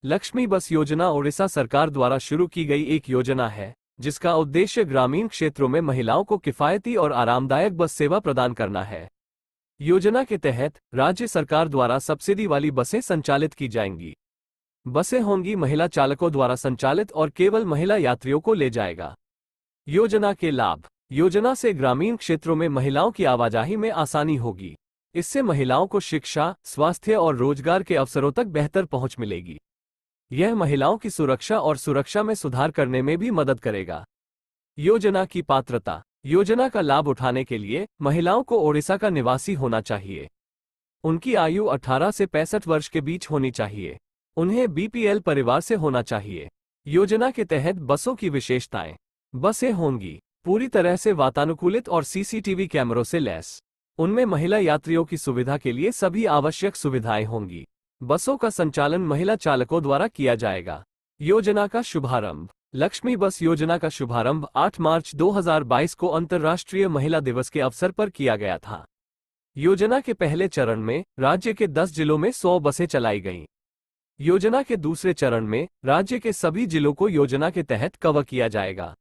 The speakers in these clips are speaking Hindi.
लक्ष्मी बस योजना ओडिशा सरकार द्वारा शुरू की गई एक योजना है, जिसका उद्देश्य ग्रामीण क्षेत्रों में महिलाओं को किफायती और आरामदायक बस सेवा प्रदान करना है। योजना के तहत राज्य सरकार द्वारा सब्सिडी वाली बसें संचालित की जाएंगी। बसें होंगी महिला चालकों द्वारा संचालित और केवल महिला यात्रियों को ले जाएगा। योजना के लाभ। योजना से ग्रामीण क्षेत्रों में महिलाओं की आवाजाही में आसानी होगी। इससे महिलाओं को शिक्षा, स्वास्थ्य और रोजगार के अवसरों तक बेहतर पहुंच मिलेगी। यह महिलाओं की सुरक्षा और सुरक्षा में सुधार करने में भी मदद करेगा। योजना की पात्रता। योजना का लाभ उठाने के लिए महिलाओं को ओडिशा का निवासी होना चाहिए। उनकी आयु 18 से 65 वर्ष के बीच होनी चाहिए। उन्हें बीपीएल परिवार से होना चाहिए। योजना के तहत बसों की विशेषताएं। बसें होंगी पूरी तरह से वातानुकूलित और सीसीटीवी कैमरों से लैस। उनमें महिला यात्रियों की सुविधा के लिए सभी आवश्यक सुविधाएं होंगी। बसों का संचालन महिला चालकों द्वारा किया जाएगा। योजना का शुभारंभ। लक्ष्मी बस योजना का शुभारंभ 8 मार्च 2022 को अंतर्राष्ट्रीय महिला दिवस के अवसर पर किया गया था। योजना के पहले चरण में राज्य के 10 जिलों में 100 बसें चलाई गईं। योजना के दूसरे चरण में राज्य के सभी जिलों को योजना के तहत कवर किया जाएगा।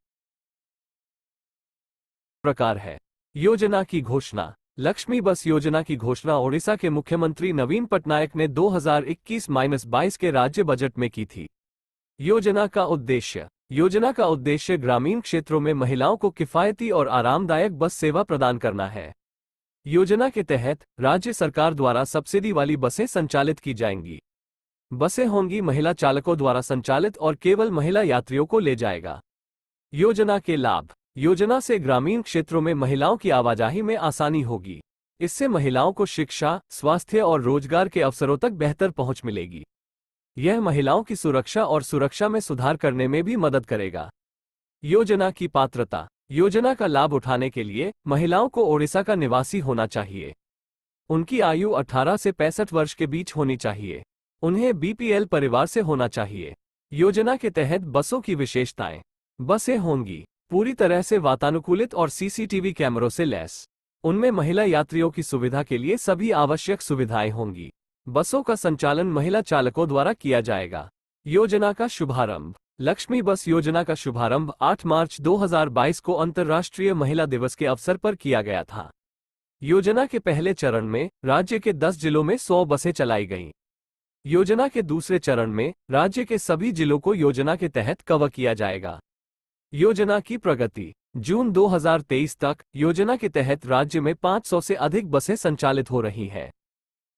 प्रकार है। योजना की घोषणा। लक्ष्मी बस योजना की घोषणा ओडिशा के मुख्यमंत्री नवीन पटनायक ने 2021-22 के राज्य बजट में की थी। योजना का उद्देश्य। योजना का उद्देश्य ग्रामीण क्षेत्रों में महिलाओं को किफायती और आरामदायक बस सेवा प्रदान करना है। योजना के तहत राज्य सरकार द्वारा सब्सिडी वाली बसें संचालित की जाएंगी। बसें होंगी महिला चालकों द्वारा संचालित और केवल महिला यात्रियों को ले जाएगा। योजना के लाभ। योजना से ग्रामीण क्षेत्रों में महिलाओं की आवाजाही में आसानी होगी। इससे महिलाओं को शिक्षा, स्वास्थ्य और रोजगार के अवसरों तक बेहतर पहुंच मिलेगी। यह महिलाओं की सुरक्षा और सुरक्षा में सुधार करने में भी मदद करेगा। योजना की पात्रता। योजना का लाभ उठाने के लिए महिलाओं को ओडिशा का निवासी होना चाहिए। उनकी आयु 18 से 65 वर्ष के बीच होनी चाहिए। उन्हें बीपीएल परिवार से होना चाहिए। योजना के तहत बसों की विशेषताएं। बसें होंगी पूरी तरह से वातानुकूलित और सीसीटीवी कैमरों से लैस। उनमें महिला यात्रियों की सुविधा के लिए सभी आवश्यक सुविधाएं होंगी। बसों का संचालन महिला चालकों द्वारा किया जाएगा। योजना का शुभारंभ। लक्ष्मी बस योजना का शुभारंभ 8 मार्च 2022 को अंतर्राष्ट्रीय महिला दिवस के अवसर पर किया गया था। योजना के पहले चरण में राज्य के 10 जिलों में 100 बसें चलाई गईं। योजना के दूसरे चरण में राज्य के सभी जिलों को योजना के तहत कवर किया जाएगा। योजना की प्रगति। जून 2023 तक योजना के तहत राज्य में 500 से अधिक बसें संचालित हो रही हैं।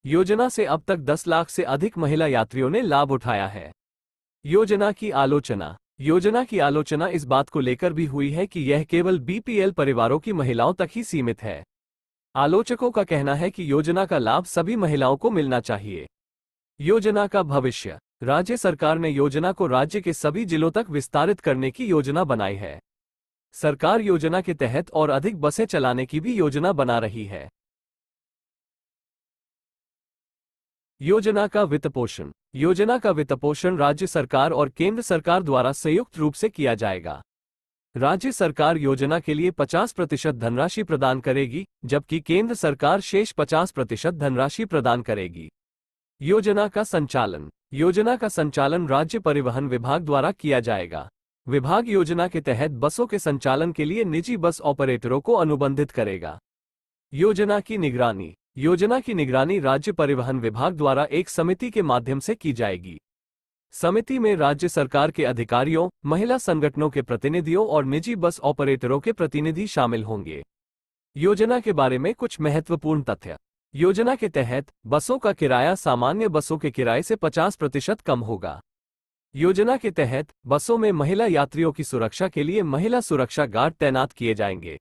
योजना से अब तक 10 लाख से अधिक महिला यात्रियों ने लाभ उठाया है। योजना की आलोचना। योजना की आलोचना इस बात को लेकर भी हुई है कि यह केवल बीपीएल परिवारों की महिलाओं तक ही सीमित है। आलोचकों का कहना है कि योजना का लाभ सभी महिलाओं को मिलना चाहिए। योजना का भविष्य। राज्य सरकार ने योजना को राज्य के सभी जिलों तक विस्तारित करने की योजना बनाई है। सरकार योजना के तहत और अधिक बसें चलाने की भी योजना बना रही है। योजना का वित्तपोषण। योजना का वित्तपोषण राज्य सरकार और केंद्र सरकार द्वारा संयुक्त रूप से किया जाएगा। राज्य सरकार योजना के लिए 50% धनराशि प्रदान करेगी, जबकि केंद्र सरकार शेष 50% धनराशि प्रदान करेगी। योजना का संचालन। योजना का संचालन राज्य परिवहन विभाग द्वारा किया जाएगा। विभाग योजना के तहत बसों के संचालन के लिए निजी बस ऑपरेटरों को अनुबंधित करेगा। योजना की निगरानी। योजना की निगरानी राज्य परिवहन विभाग द्वारा एक समिति के माध्यम से की जाएगी। समिति में राज्य सरकार के अधिकारियों, महिला संगठनों के प्रतिनिधियों और निजी बस ऑपरेटरों के प्रतिनिधि शामिल होंगे। योजना के बारे में कुछ महत्वपूर्ण तथ्य। योजना के तहत बसों का किराया सामान्य बसों के किराए से 50% कम होगा। योजना के तहत बसों में महिला यात्रियों की सुरक्षा के लिए महिला सुरक्षा गार्ड तैनात किए जाएंगे।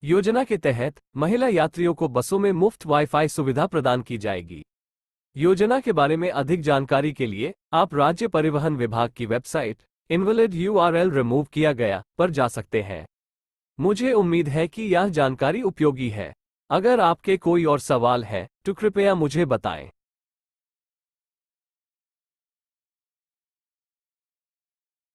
योजना के तहत महिला यात्रियों को बसों में मुफ्त वाईफाई सुविधा प्रदान की जाएगी। योजना के बारे में अधिक जानकारी के लिए आप राज्य परिवहन विभाग की वेबसाइट इनवैलिड URL रिमूव किया गया पर जा सकते हैं। मुझे उम्मीद है कि यह जानकारी उपयोगी है। अगर आपके कोई और सवाल है तो कृपया मुझे बताएं।